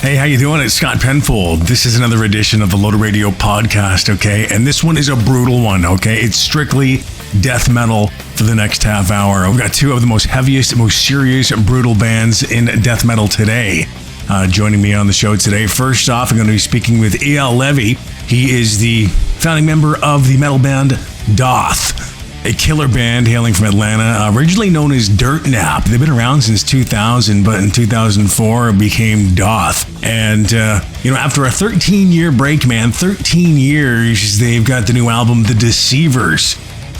Hey, how you doing? It's Scott Penfold. This is another edition of the Loaded Radio podcast, okay? And this one is a brutal one, okay? It's strictly death metal for the next half hour. We've got two of the most heaviest, most serious, brutal bands in death metal today. Joining me on the show today, first off, I'm going to be speaking with Eyal Levi. He is the founding member of the metal band DÅÅTH, a killer band hailing from Atlanta, originally known as Dirt Nap. They've been around since 2000, but in 2004 it became daath. And, after a 13-year break, 13 years, they've got the new album, The Deceivers.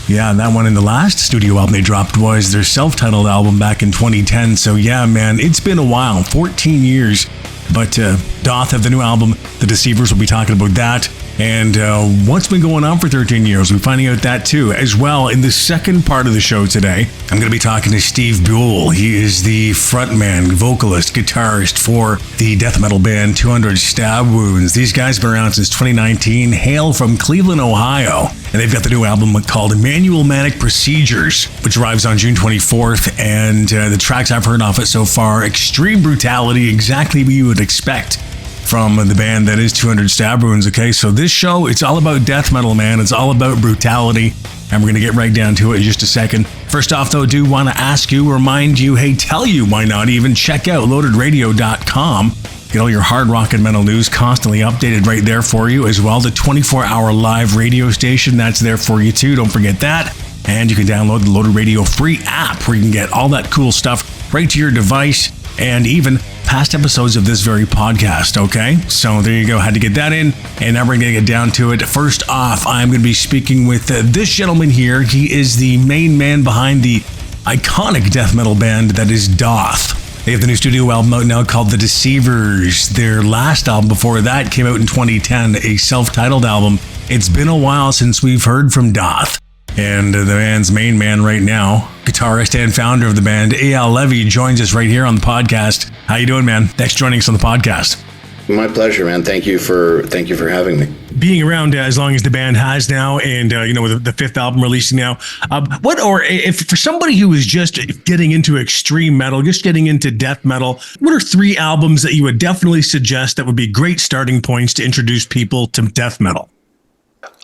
Yeah, and that one in the last studio album they dropped was their self-titled album back in 2010. So yeah, man, it's been a while, 14 years. But DaaTH have the new album, The Deceivers. We'll be talking about that. And what's been going on for 13 years? We're finding out that too. As well, in the second part of the show today, I'm going to be talking to Steve Buhl. He is the frontman, vocalist, guitarist for the death metal band 200 Stab Wounds. These guys have been around since 2019, hail from Cleveland, Ohio. And they've got the new album called Manual Manic Procedures, which arrives on June 24th. And the tracks I've heard off it so far, extreme brutality, exactly what you would expect from the band that is 200 Stab Wounds, okay? So this show, it's all about death metal, man. It's all about brutality, and we're going to get right down to it in just a second. First off, though, I do want to ask you, remind you, hey, tell you, why not even check out loadedradio.com. Get all your hard rock and metal news constantly updated right there for you, as well. The 24-hour live radio station, that's there for you, too. Don't forget that. And you can download the Loaded Radio free app, where you can get all that cool stuff right to your device, and even past episodes of this very podcast, okay? So there you go, had to get that in, and now we're going to get down to it. First off, I'm going to be speaking with this gentleman here. He is the main man behind the iconic death metal band that is daath. They have the new studio album out now called The Deceivers. Their last album before that came out in 2010, a self-titled album. It's been a while since we've heard from daath. And the band's main man right now, guitarist and founder of the band, Eyal Levi, joins us right here on the podcast. How you doing, man? Thanks for joining us on the podcast. My pleasure, man. Thank you for having me. Being around as long as the band has now, and with the fifth album releasing now, if for somebody who is just getting into extreme metal, just getting into death metal, what are three albums that you would definitely suggest that would be great starting points to introduce people to death metal?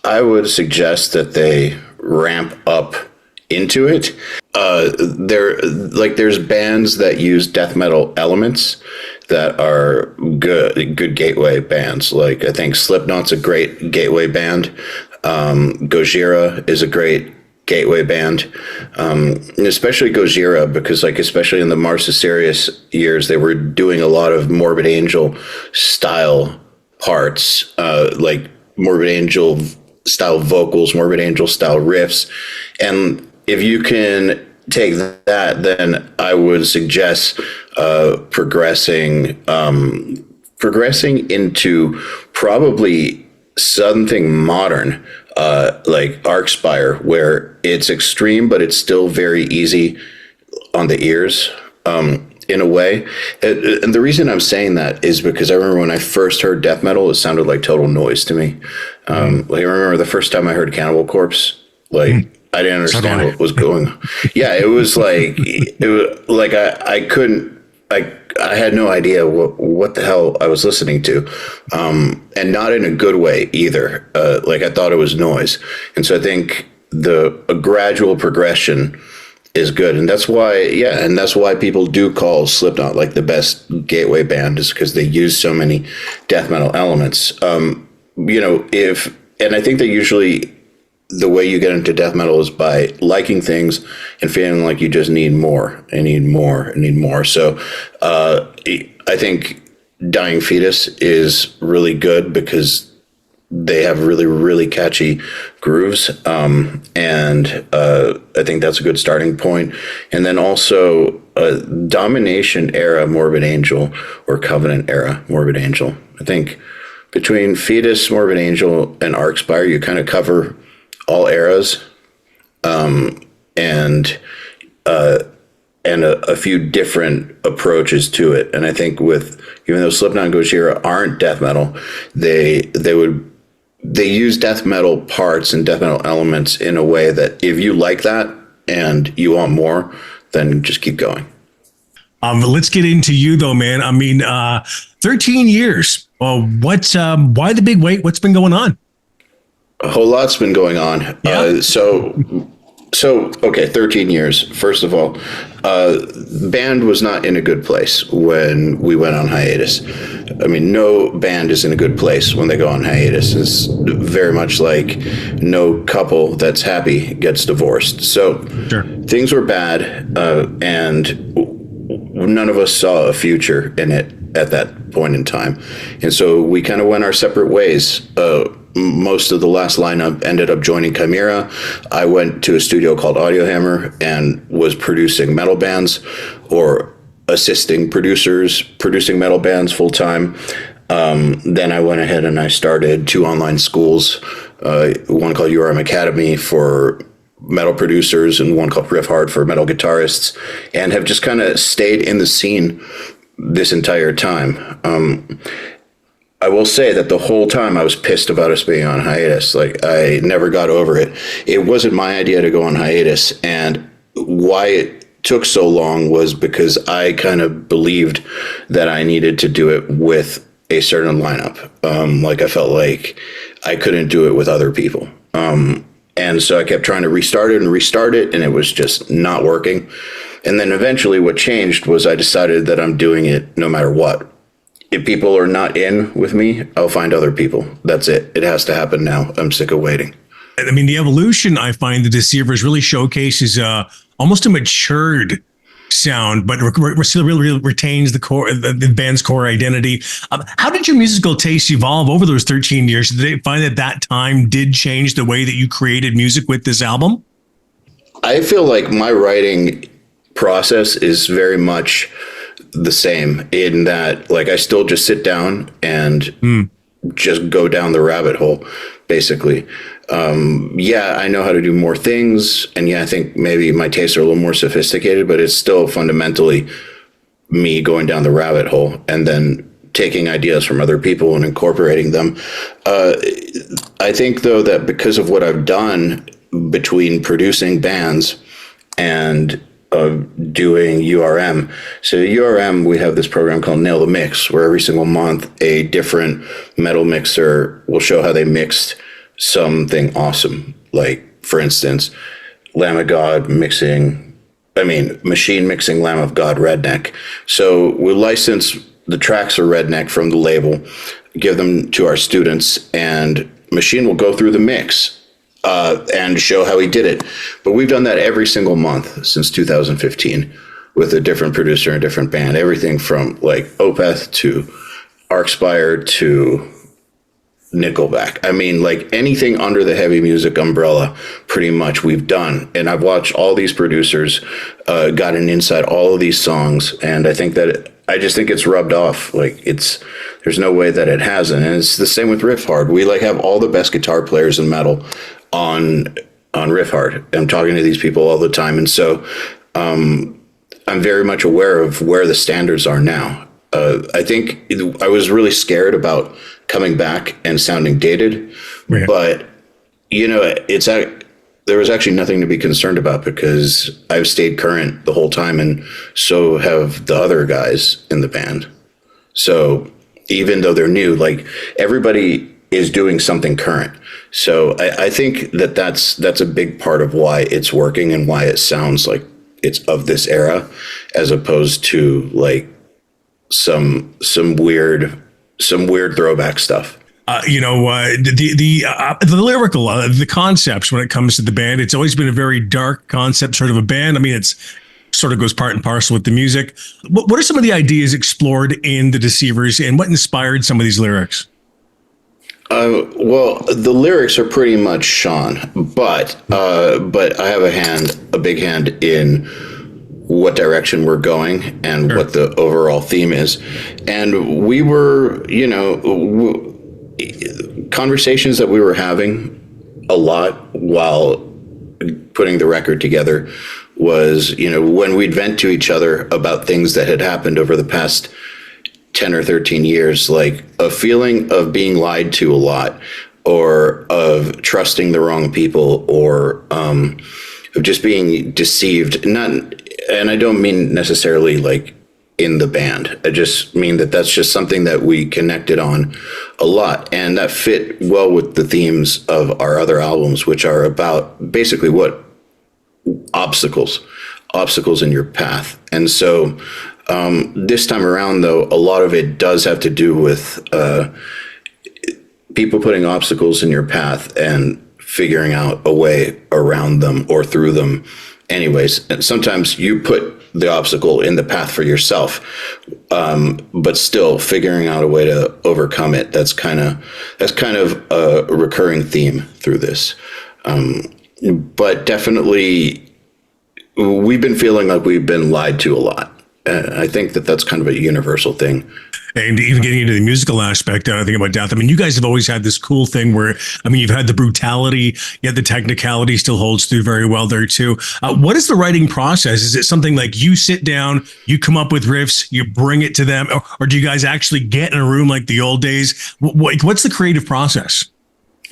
I would suggest that they ramp up into it. There's bands that use death metal elements that are good gateway bands. Like, I think Slipknot's a great gateway band. Gojira is a great gateway band, and especially Gojira, because especially in the Mars Asterius years, they were doing a lot of Morbid Angel style parts, like Morbid Angel style vocals, Morbid Angel style riffs. And if you can take that, then I would suggest progressing into probably something modern, like Archspire, where it's extreme, but it's still very easy on the ears, in a way. And the reason I'm saying that is because I remember when I first heard death metal, it sounded like total noise to me. I remember the first time I heard Cannibal Corpse, I didn't understand what was going on. Yeah, it was like, I had no idea what the hell I was listening to, and not in a good way either. I thought it was noise. And so I think a gradual progression is good. And that's why people do call Slipknot the best gateway band, is because they use so many death metal elements. And I think that usually the way you get into death metal is by liking things and feeling like you just need more and need more and need more. So I think Dying Fetus is really good because they have really, really catchy grooves. And I think that's a good starting point. And then also Domination era Morbid Angel, or Covenant era Morbid Angel. I think between Fetus, Morbid Angel, and Archspire, you kind of cover all eras, and a few different approaches to it. And I think even though Slipknot and Gojira aren't death metal, they use death metal parts and death metal elements in a way that if you like that and you want more, then just keep going. Let's get into you though, man. I mean, 13 years. Why the big wait? What's been going on? A whole lot's been going on. Yeah. Okay, 13 years. First of all, the band was not in a good place when we went on hiatus. I mean, no band is in a good place when they go on hiatus. It's very much like no couple that's happy gets divorced. So Sure. things were bad, and none of us saw a future in it at that point in time. And so we kind of went our separate ways. Most of the last lineup ended up joining Chimera. I went to a studio called Audio Hammer and was producing metal bands, or assisting producers, producing metal bands full time. Then I went ahead and I started 2 online schools, one called URM Academy for metal producers and one called Riff Hard for metal guitarists, and have just kind of stayed in the scene this entire time. I will say that the whole time I was pissed about us being on hiatus. Like, I never got over it. It wasn't my idea to go on hiatus, and why it took so long was because I kind of believed that I needed to do it with a certain lineup. Like, I felt like I couldn't do it with other people. And so I kept trying to restart it, and it was just not working. And then eventually what changed was I decided that I'm doing it no matter what. If people are not in with me, I'll find other people. That's it. It has to happen now. I'm sick of waiting. I mean, the evolution, I find the Deceivers really showcases almost a matured sound, but still really retains the core, the band's core identity. How did your musical taste evolve over those 13 years? Did they find that time did change the way that you created music with this album? I feel like my writing process is very much the same, in that, like, I still just sit down and just go down the rabbit hole, basically. Yeah, I know how to do more things, and yeah, I think maybe my tastes are a little more sophisticated, but it's still fundamentally me going down the rabbit hole and then taking ideas from other people and incorporating them. I think, though, that because of what I've done between producing bands and doing URM. So URM, we have this program called Nail the Mix, where every single month a different metal mixer will show how they mixed something awesome. Like, for instance, Machine mixing Lamb of God Redneck. So we license the tracks of Redneck from the label, give them to our students, and Machine will go through the mix and show how he did it. But we've done that every single month since 2015 with a different producer and a different band. Everything from like Opeth to Arcspire to Nickelback. I mean, like, anything under the heavy music umbrella, pretty much we've done. And I've watched all these producers, gotten inside all of these songs, and I just think it's rubbed off. Like, there's no way that it hasn't. And it's the same with Riff Hard. We have all the best guitar players in metal on Riff Hard. I'm talking to these people all the time, and so I'm very much aware of where the standards are now. I think I was really scared about coming back and sounding dated, but there was actually nothing to be concerned about, because I've stayed current the whole time, and so have the other guys in the band. So even though they're new, like, everybody is doing something current. So I think that's a big part of why it's working and why it sounds like it's of this era, as opposed to like some weird throwback stuff. The lyrical, the concepts when it comes to the band, it's always been a very dark concept sort of a band. I mean, it's sort of goes part and parcel with the music. What are some of the ideas explored in the Deceivers, and what inspired some of these lyrics? Well, the lyrics are pretty much Sean, but I have a big hand in what direction we're going and what the overall theme is. And we were, conversations that we were having a lot while putting the record together was, when we'd vent to each other about things that had happened over the past 10 or 13 years, like a feeling of being lied to a lot, or of trusting the wrong people, or of just being deceived. And I don't mean necessarily like in the band. I just mean that that's just something that we connected on a lot, and that fit well with the themes of our other albums, which are about basically what obstacles in your path. And so this time around, though, a lot of it does have to do with people putting obstacles in your path and figuring out a way around them or through them anyways. And sometimes you put the obstacle in the path for yourself, but still figuring out a way to overcome it. That's kind of a recurring theme through this. But definitely, we've been feeling like we've been lied to a lot. I think that that's kind of a universal thing. And even getting into the musical aspect, I think about Daath. I mean, you guys have always had this cool thing where, I mean, you've had the brutality, yet the technicality still holds through very well there too. What is the writing process? Is it something like you sit down, you come up with riffs, you bring it to them, or do you guys actually get in a room like the old days? What's the creative process?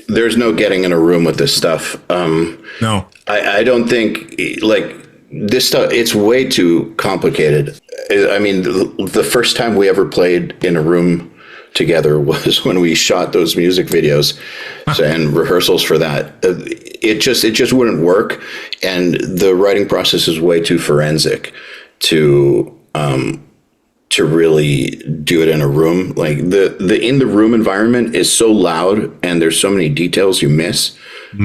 There's no getting in a room with this stuff. No, I don't think like this stuff. It's way too complicated. I mean, the first time we ever played in a room together was when we shot those music videos and rehearsals for that. It just wouldn't work, and the writing process is way too forensic to really do it in a room. Like the in the room environment is so loud, and there's so many details you miss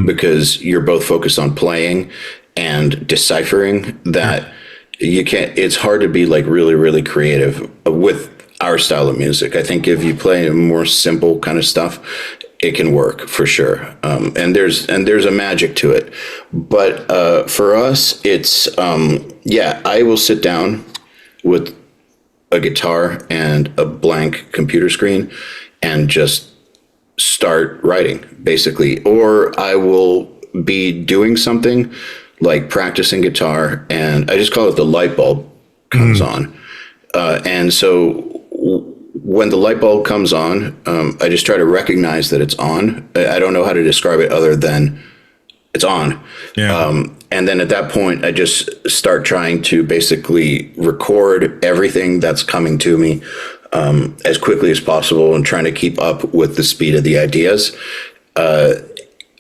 because you're both focused on playing and deciphering that you can't. It's hard to be like really, really creative with our style of music. I think if you play more simple kind of stuff, it can work for sure. And there's a magic to it. But for us, it's I will sit down with a guitar and a blank computer screen and just start writing, basically. Or I will be doing something like practicing guitar, and I just call it the light bulb comes on. And so when the light bulb comes on, I just try to recognize that it's on. I don't know how to describe it other than it's on. Yeah. And then at that point, I just start trying to basically record everything that's coming to me as quickly as possible and trying to keep up with the speed of the ideas.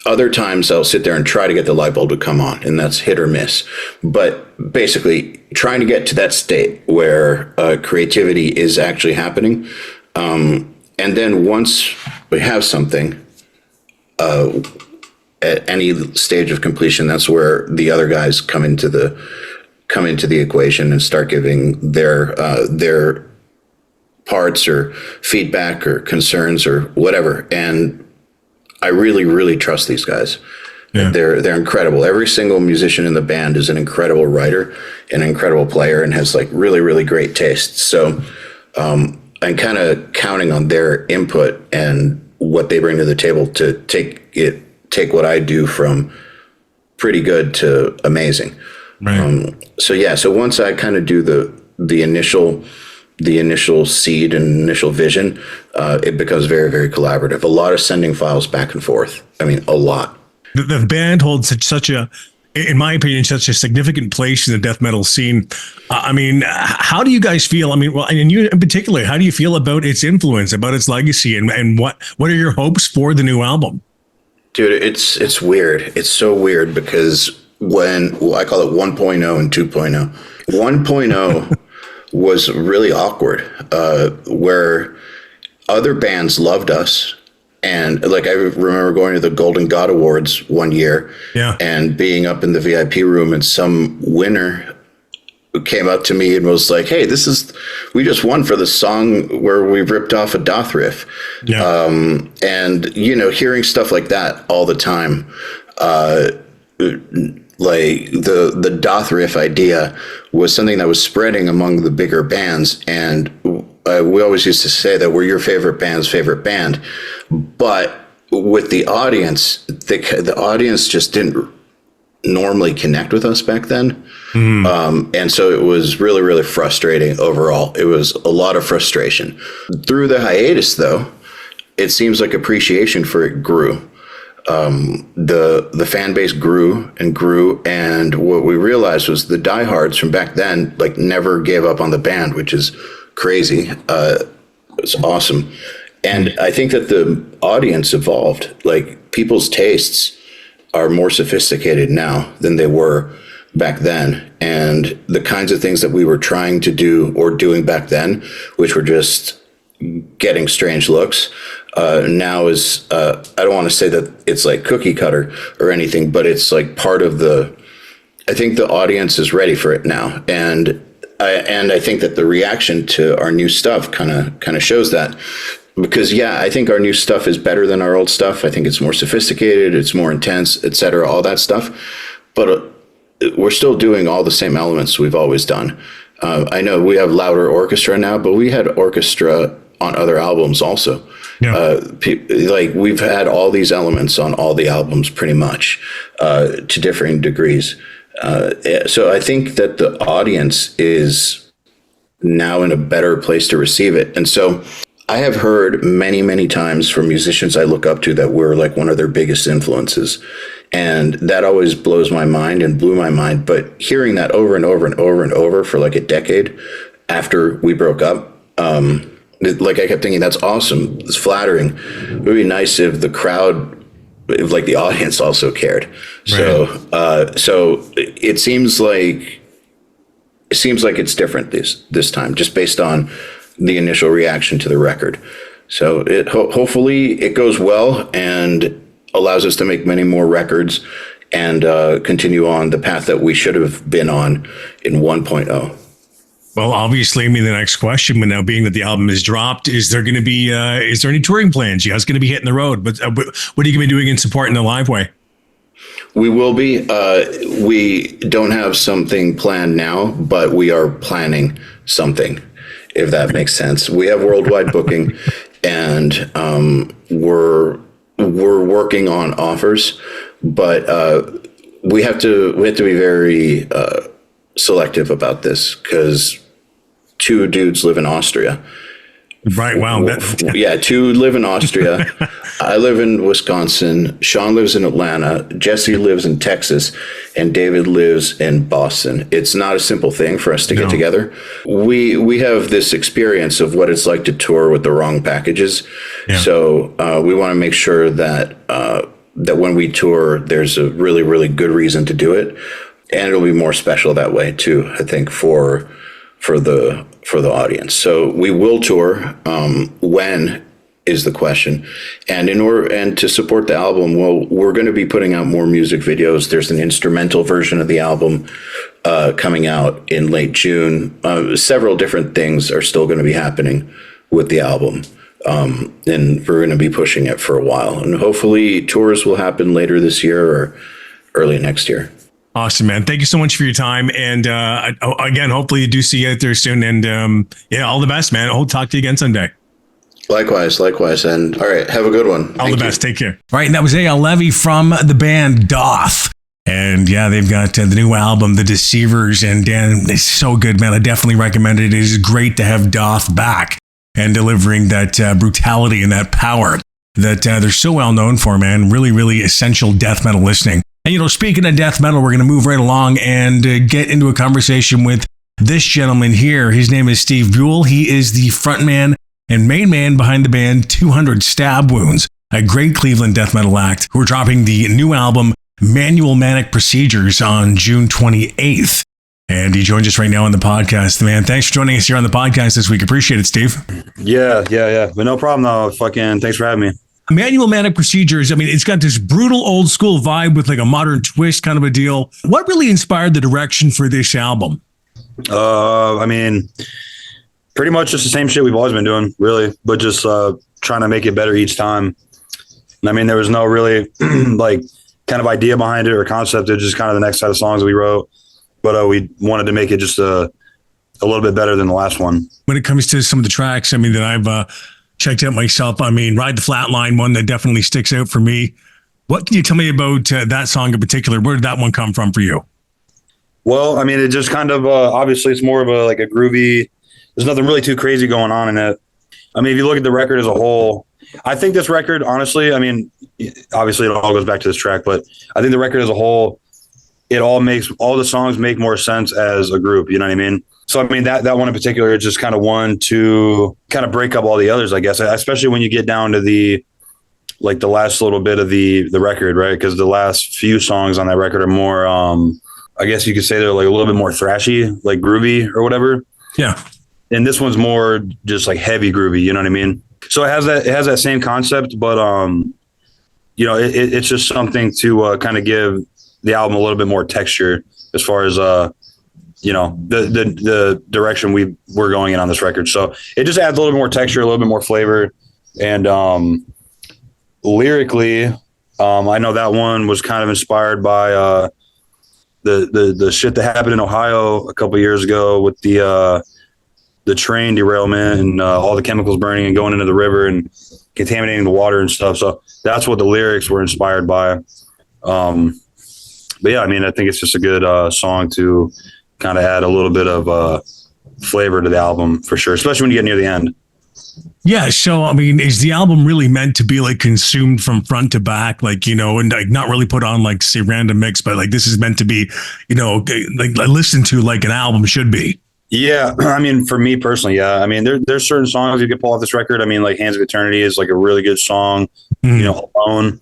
Other times I'll sit there and try to get the light bulb to come on, and that's hit or miss. But basically trying to get to that state where creativity is actually happening. And then once we have something at any stage of completion, that's where the other guys come into the equation and start giving their parts or feedback or concerns or whatever. And I really, really trust these guys. Yeah. They're incredible. Every single musician in the band is an incredible writer, an incredible player, and has like really, really great taste. So I'm kind of counting on their input and what they bring to the table to take what I do from pretty good to amazing. Right. So once I kind of do the initial seed and initial vision, it becomes very, very collaborative. A lot of sending files back and forth. I mean, a lot. The band holds such a, in my opinion, such a significant place in the death metal scene. I mean, how do you guys feel? I mean, well, and you in particular, how do you feel about its influence, about its legacy, and what are your hopes for the new album? Dude, it's weird. It's so weird because I call it 1.0 and 2.0. 1.0 was really awkward, where other bands loved us. And like, I remember going to the Golden God Awards one year and being up in the VIP room, and some winner came up to me and was like, "Hey, we just won for the song where we ripped off a daath riff." Yeah. And hearing stuff like that all the time, like the daath riff idea was something that was spreading among the bigger bands, and we always used to say that we're your favorite band's favorite band. But with the audience, the audience just didn't normally connect with us back then. And so it was really, really frustrating overall. It was a lot of frustration. Through the hiatus, though, it seems like appreciation for it grew. the fan base grew and grew, and what we realized was the diehards from back then like never gave up on the band, which is crazy. It's awesome. And I think that the audience evolved. Like, people's tastes are more sophisticated now than they were back then. And the kinds of things that we were trying to do or doing back then, which were just getting strange looks, now is, I don't want to say that it's like cookie cutter or anything, but it's like part of I think the audience is ready for it now. And I think that the reaction to our new stuff kind of shows that. Because, yeah, I think our new stuff is better than our old stuff. I think it's more sophisticated, it's more intense, et cetera, all that stuff. But we're still doing all the same elements we've always done. I know we have louder orchestra now, but we had orchestra on other albums also. Yeah. Like, we've had all these elements on all the albums pretty much, to differing degrees. So I think that the audience is now in a better place to receive it. And so I have heard many, many times from musicians I look up to that we're like one of their biggest influences. And that always blows my mind and blew my mind. But hearing that over and over and over and over for like a decade after we broke up, like, I kept thinking, that's awesome. It's flattering. It would be nice if the crowd, if like the audience also cared. Right. So it seems like it's different this time, just based on the initial reaction to the record. So hopefully it goes well and allows us to make many more records and continue on the path that we should have been on in 1.0. Well, obviously, I mean, the next question, but now being that the album is dropped, is there going to be, is there any touring plans? You guys going to be hitting the road? But what are you going to be doing in support in the live way? We will be. We don't have something planned now, but we are planning something, if that makes sense. We have worldwide booking, and we're working on offers, but we have to be very selective about this, because 2 dudes live in Austria. Right. Wow. Yeah, 2 live in Austria. I live in Wisconsin. Sean lives in Atlanta. Jesse lives in Texas, and David lives in Boston. It's not a simple thing for us to get together. We have this experience of what it's like to tour with the wrong packages. Yeah. So we want to make sure that when we tour, there's a really, really good reason to do it, and it'll be more special that way too, I think, for the audience. So we will tour. When is the question? And to support the album, well, we're going to be putting out more music videos. There's an instrumental version of the album coming out in late June. Several different things are still going to be happening with the album. And we're going to be pushing it for a while. And hopefully tours will happen later this year or early next year. Awesome, man. Thank you so much for your time. And again, hopefully you do see you out there soon. And yeah, all the best, man. I'll talk to you again someday. Likewise. And all right, have a good one. All the best. Take care. All right, and that was Eyal Levi from the band DÅÅTH. And yeah, they've got the new album, The Deceivers. And Dan, it's so good, man. I definitely recommend it. It is great to have DÅÅTH back and delivering that brutality and that power that they're so well known for, man. Really, really essential death metal listening. And, speaking of death metal, we're going to move right along and get into a conversation with this gentleman here. His name is Steve Buhl. He is the frontman and main man behind the band 200 Stab Wounds, a great Cleveland death metal act who are dropping the new album, Manual Manic Procedures, on June 28th. And he joins us right now on the podcast. Man, thanks for joining us here on the podcast this week. Appreciate it, Steve. Yeah. But no problem, though. Thanks for having me. Manual Manic Procedures, I mean, it's got this brutal old school vibe with like a modern twist kind of a deal. What really inspired the direction for this album? I mean, pretty much just the same shit we've always been doing, really, but just trying to make it better each time. I mean, there was no really like kind of idea behind it or concept. It was just kind of the next set of songs that we wrote, but we wanted to make it just a little bit better than the last one. When it comes to some of the tracks, I mean, that I've checked out myself, I mean, Ride the Flatline, one that definitely sticks out for me. What can you tell me about that song in particular? Where did that one come from for you? Well, I mean, it just kind of, obviously it's more of a groovy, there's nothing really too crazy going on in it. I mean, if you look at the record as a whole, I think this record, honestly, I mean, obviously it all goes back to this track, but I think the record as a whole, all the songs make more sense as a group. You know what I mean? So, I mean, that one in particular is just kind of one to kind of break up all the others, I guess, especially when you get down to the last little bit of the record, right? Because the last few songs on that record are more, I guess you could say they're like a little bit more thrashy, like groovy or whatever. Yeah. And this one's more just like heavy groovy, you know what I mean? So it has that same concept, but you know, it's just something to kind of give the album a little bit more texture as far as you know, the direction we're going in on this record. So it just adds a little bit more texture, a little bit more flavor, and lyrically, I know that one was kind of inspired by the shit that happened in Ohio a couple years ago with the train derailment and all the chemicals burning and going into the river and contaminating the water and stuff. So that's what the lyrics were inspired by. But yeah, I mean, I think it's just a good song to kind of add a little bit of flavor to the album for sure, especially when you get near the end. Yeah. So, I mean, is the album really meant to be like consumed from front to back? Like, you know, and like not really put on like say random mix, but like this is meant to be, you know, like listened to like an album should be. Yeah, I mean, for me personally, yeah. I mean, there's certain songs you can pull off this record. I mean, like Hands of Eternity is like a really good song, you know, alone.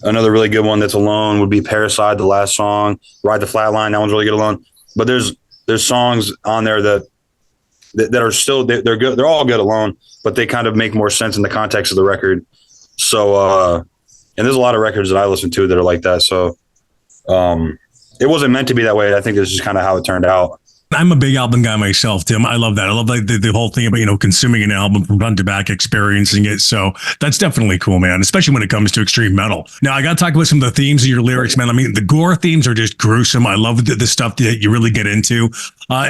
Another really good one that's alone would be Parasite, the last song. Ride the Flatline, that one's really good alone. But there's songs on there that are still, they're good. They're all good alone, but they kind of make more sense in the context of the record. So, and there's a lot of records that I listen to that are like that. So, it wasn't meant to be that way. I think this is just kind of how it turned out. I'm a big album guy myself, Tim. I love that. I love like the whole thing about, you know, consuming an album from front to back, experiencing it. So that's definitely cool, man, especially when it comes to extreme metal. Now, I got to talk about some of the themes of your lyrics, man. I mean, the gore themes are just gruesome. I love the stuff that you really get into.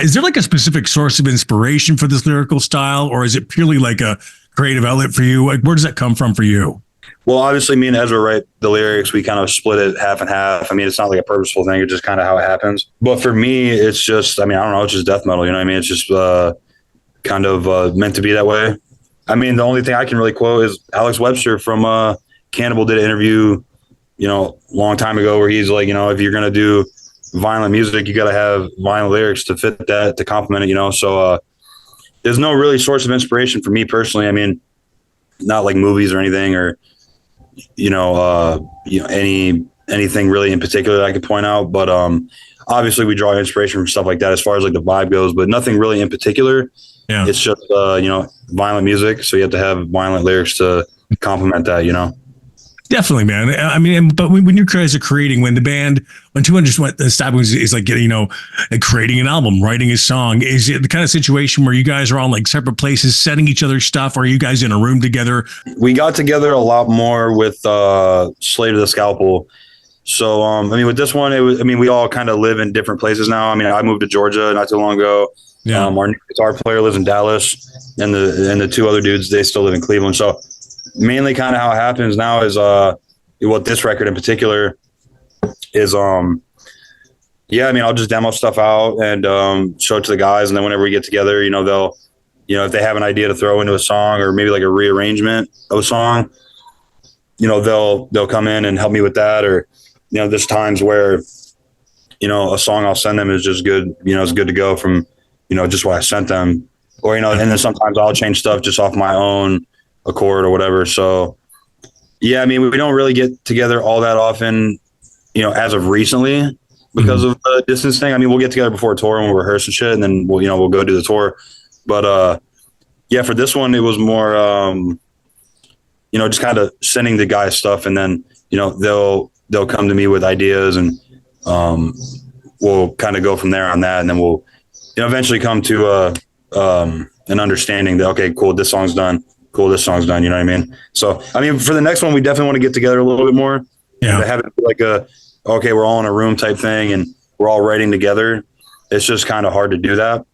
Is there like a specific source of inspiration for this lyrical style, or is it purely like a creative outlet for you? Like, where does that come from for you? Well, obviously, me and Ezra write the lyrics. We kind of split it half and half. I mean, it's not like a purposeful thing. It's just kind of how it happens. But for me, it's just, I mean, I don't know. It's just death metal. You know what I mean? It's just kind of meant to be that way. I mean, the only thing I can really quote is Alex Webster from Cannibal did an interview, you know, a long time ago where he's like, you know, if you're going to do violent music, you got to have violent lyrics to fit that, to complement it, you know? So there's no really source of inspiration for me personally. I mean, not like movies or anything, or, you know, anything really in particular that I could point out, but obviously we draw inspiration from stuff like that as far as like the vibe goes, but nothing really in particular. Yeah, it's just you know, violent music, so you have to have violent lyrics to complement that, you know. Definitely, man. I mean, but when you guys are creating, when 200 went, Stop is like getting, you know, creating an album, writing a song, is it the kind of situation where you guys are on like separate places, sending each other stuff? Or are you guys in a room together? We got together a lot more with Slay to the Scalpel. So, I mean, with this one, we all kind of live in different places now. I mean, I moved to Georgia not too long ago. Yeah. Our new guitar player lives in Dallas, and the two other dudes, they still live in Cleveland. So, mainly kind of how it happens now is what this record in particular is yeah, I mean, I'll just demo stuff out and show it to the guys, and then whenever we get together, you know, they'll, you know, if they have an idea to throw into a song or maybe like a rearrangement of a song, you know, they'll come in and help me with that. Or, you know, there's times where, you know, a song I'll send them is just good, you know, it's good to go from, you know, just what I sent them. Or, you know, and then sometimes I'll change stuff just off my own accord or whatever. So yeah, I mean, we don't really get together all that often, you know, as of recently because of the distance thing. I mean, we'll get together before a tour and we'll rehearse and shit, and then we'll go do the tour. But yeah, for this one, it was more, you know, just kind of sending the guys stuff, and then, you know, they'll come to me with ideas, and we'll kind of go from there on that, and then we'll, you know, eventually come to an understanding that, okay, cool, this song's done. Cool, this song's done. You know what I mean? So, I mean, for the next one, we definitely want to get together a little bit more. Yeah. Have it be like okay, we're all in a room type thing and we're all writing together. It's just kind of hard to do that.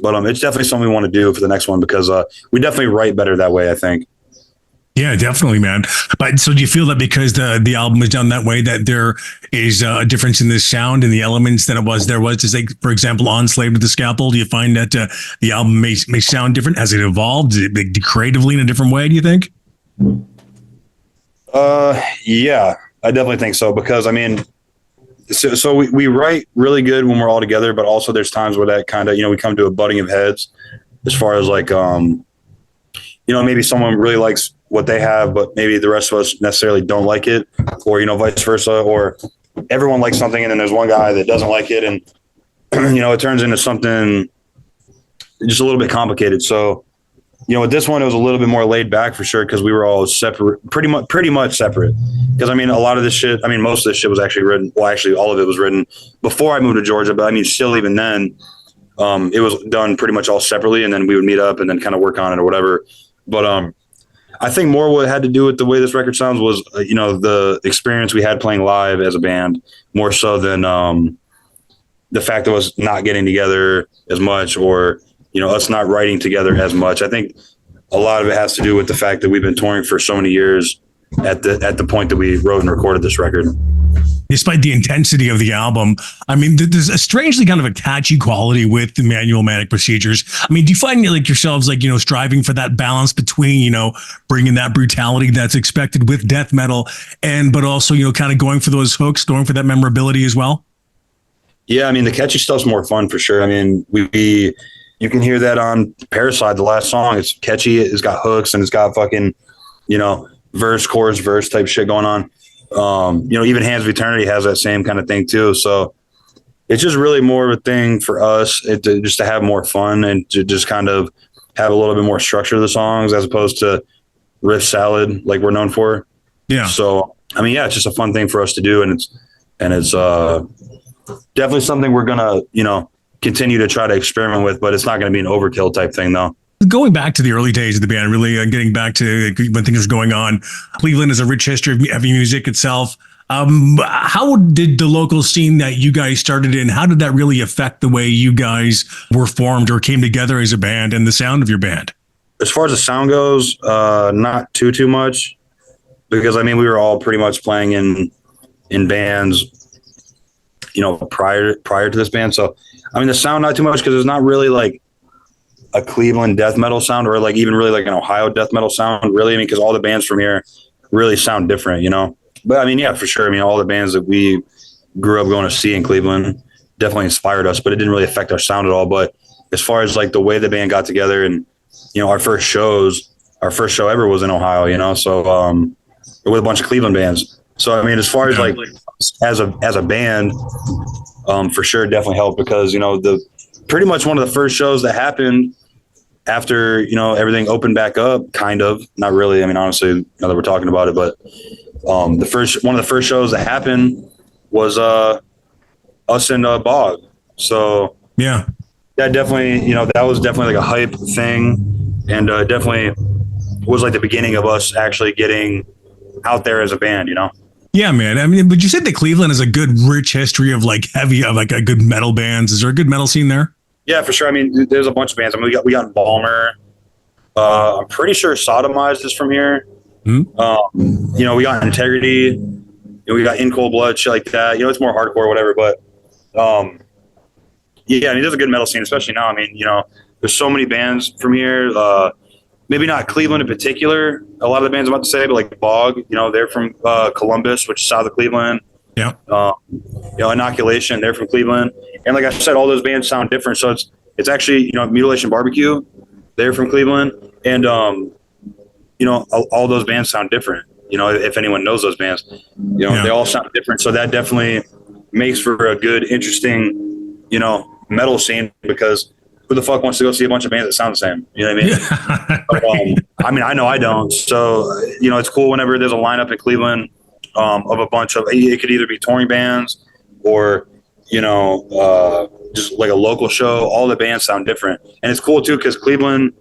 But it's definitely something we want to do for the next one because we definitely write better that way, I think. Yeah, definitely, man. But so do you feel that because the album is done that way, that there is a difference in the sound and the elements than there was to say, for example, on Slave to the Scalpel? Do you find that the album may sound different as it evolved? Is it creatively in a different way, do you think? Yeah, I definitely think so, because I mean, so we write really good when we're all together, but also there's times where that kind of, we come to a butting of heads as far as like, maybe someone really likes what they have, but maybe the rest of us necessarily don't like it, or, vice versa, or everyone likes something and then there's one guy that doesn't like it. And, it turns into something just a little bit complicated. So, with this one, it was a little bit more laid back for sure, because we were all separate, pretty much separate. Because I mean, a lot of this shit, I mean, most of this shit was actually written. Well, actually, all of it was written before I moved to Georgia. But I mean, still, even then, it was done pretty much all separately, and then we would meet up and then kind of work on it or whatever. But I think more what had to do with the way this record sounds was, the experience we had playing live as a band, more so than the fact of us not getting together as much, or us not writing together as much. I think a lot of it has to do with the fact that we've been touring for so many years at the point that we wrote and recorded this record. Despite the intensity of the album, I mean, there's a strangely kind of a catchy quality with the Manual Manic Procedures. I mean, do you find like yourselves like, striving for that balance between, bringing that brutality that's expected with death metal but also, kind of going for those hooks, going for that memorability as well? Yeah, I mean, the catchy stuff's more fun for sure. I mean, you can hear that on Parasite, the last song. It's catchy. It's got hooks and it's got fucking, verse, chorus, verse type shit going on. Even Hands of Eternity has that same kind of thing too. So it's just really more of a thing for us just to have more fun and to just kind of have a little bit more structure to the songs, as opposed to riff salad like we're known for. Yeah. So, I mean, yeah, it's just a fun thing for us to do. And it's definitely something we're going to, continue to try to experiment with, but it's not going to be an overkill type thing though. Going back to the early days of the band, really getting back to when things were going on, Cleveland has a rich history of heavy music itself. How did the local scene that you guys started in, how did that really affect the way you guys were formed or came together as a band and the sound of your band? As far as the sound goes, not too much, because I mean, we were all pretty much playing in bands, prior to this band. So, I mean, the sound, not too much, because there's not really like a Cleveland death metal sound, or like even really like an Ohio death metal sound, really. I mean, because all the bands from here really sound different, But I mean, yeah, for sure. I mean, all the bands that we grew up going to see in Cleveland definitely inspired us, but it didn't really affect our sound at all. But as far as like the way the band got together and, our first show ever was in Ohio, so with a bunch of Cleveland bands. So, I mean, as far as like as a band, for sure, definitely helped, because, pretty much one of the first shows that happened after, everything opened back up, kind of, not really. I mean, honestly, now that we're talking about it, but one of the first shows that happened was us and Bog. So yeah, definitely, that was definitely like a hype thing, and definitely was like the beginning of us actually getting out there as a band, Yeah, man. I mean, would you say that Cleveland has a good, rich history of like a good metal bands? Is there a good metal scene there? Yeah, for sure. I mean, there's a bunch of bands. I mean, we got Balmer. I'm pretty sure Sodomized is from here. We got Integrity. We got In Cold Blood, shit like that. It's more hardcore, whatever. But yeah, I mean, there's a good metal scene, especially now. I mean, there's so many bands from here. Maybe not Cleveland in particular, a lot of the bands I'm about to say, but like Bog, they're from Columbus, which is south of Cleveland. Yeah. Inoculation, they're from Cleveland. And like I said, all those bands sound different. So it's actually, Mutilation Barbecue, they're from Cleveland. And, all those bands sound different. If anyone knows those bands, they all sound different. So that definitely makes for a good, interesting, metal scene, because who the fuck wants to go see a bunch of bands that sound the same? You know what I mean? Yeah. But, I mean, I know I don't. So, it's cool whenever there's a lineup in Cleveland of a bunch of, it could either be touring bands or, just like a local show. All the bands sound different. And it's cool too, because Cleveland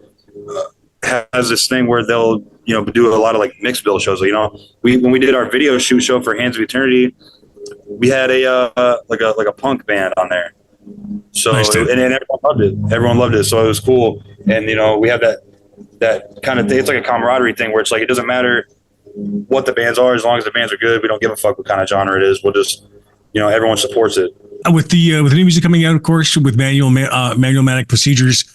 has this thing where they'll, do a lot of like mixed bill shows. When we did our video show for Hands of Eternity, we had like a punk band on there. So, nice, and everyone loved it. Everyone loved it. So it was cool. And, we have that that kind of thing. It's like a camaraderie thing where it's like, it doesn't matter what the bands are, as long as the bands are good. We don't give a fuck what kind of genre it is. We'll just, everyone supports it. With the new music coming out, of course, with manual manic procedures,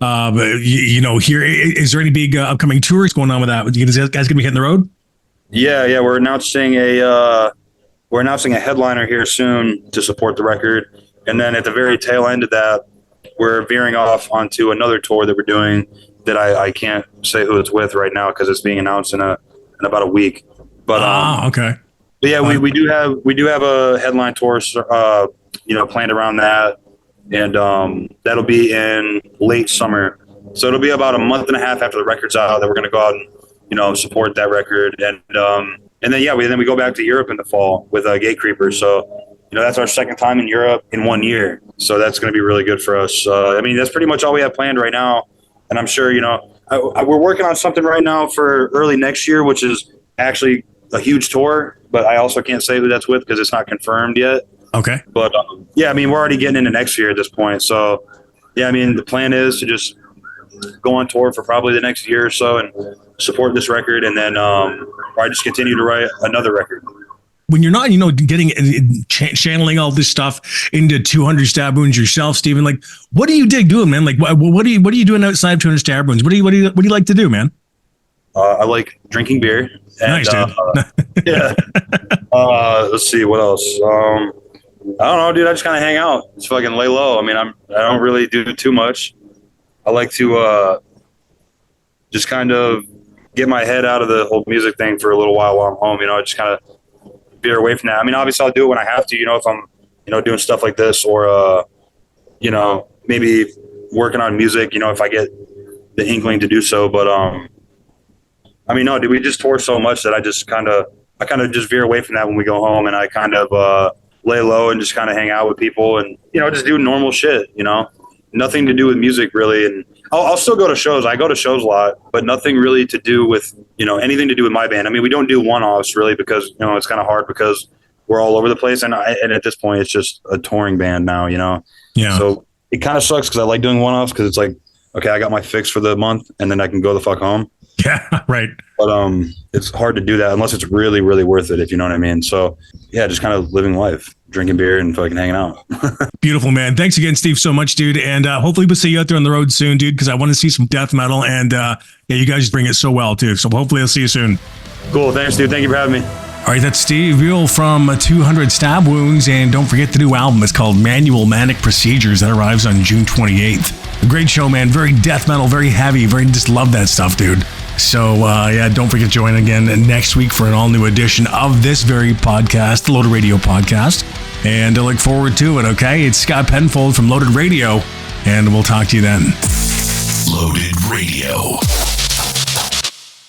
here, is there any big upcoming tours going on with that? You guys gonna be hitting the road? Yeah. We're announcing a headliner here soon to support the record. And then at the very tail end of that, we're veering off onto another tour that we're doing that I can't say who it's with right now because it's being announced in about a week. But okay. But yeah, we do have a headline tour, planned around that, and that'll be in late summer. So it'll be about a month and a half after the record's out that we're going to go out and support that record, and then we go back to Europe in the fall with Gatecreeper. So that's our second time in Europe in 1 year. So that's going to be really good for us. That's pretty much all we have planned right now, and I'm sure we're working on something right now for early next year, which is actually a huge tour, but I also can't say who that's with because it's not confirmed yet. Okay. But we're already getting into next year at this point. So the plan is to just go on tour for probably the next year or so and support this record, and then probably just continue to write another record. When you're not, channeling all this stuff into 200 Stab Wounds yourself, Steven, like, what do you dig doing, man? Like, what are you doing outside of 200 Stab Wounds? What do you like to do, man? I like drinking beer. And, nice, dude. Yeah. Let's see what else. I don't know, dude. I just kind of hang out. Just fucking lay low. I don't really do too much. I like to just kind of get my head out of the whole music thing for a little while I'm home. Just kind of veer away from that. Obviously I'll do it when I have to. If I'm doing stuff like this, or maybe working on music. If I get the inkling to do so, but no, dude, we just tour so much that I kind of just veer away from that when we go home, and I kind of lay low and just kind of hang out with people and, just do normal shit, nothing to do with music really. And I'll still go to shows. I go to shows a lot, but nothing really to do with, anything to do with my band. We don't do one-offs really because, it's kind of hard because we're all over the place. And at this point, it's just a touring band now, Yeah. So it kind of sucks because I like doing one-offs because it's like, okay, I got my fix for the month and then I can go the fuck home. Yeah, right. But it's hard to do that unless it's really, really worth it, if you know what I mean. So yeah, just kind of living life, drinking beer and fucking hanging out. Beautiful, man. Thanks again, Steve, so much, dude. And hopefully we'll see you out there on the road soon, dude, because I want to see some death metal. And you guys bring it so well, too. So hopefully I'll see you soon. Cool. Thanks, dude. Thank you for having me. All right, that's Steve Buhl from 200 Stab Wounds. And don't forget the new album. It's called Manual Manic Procedures. That arrives on June 28th. A great show, man. Very death metal, very heavy. Just love that stuff, dude. So, don't forget to join again next week for an all-new edition of this very podcast, the Loaded Radio podcast. And I look forward to it, okay? It's Scott Penfold from Loaded Radio, and we'll talk to you then. Loaded Radio.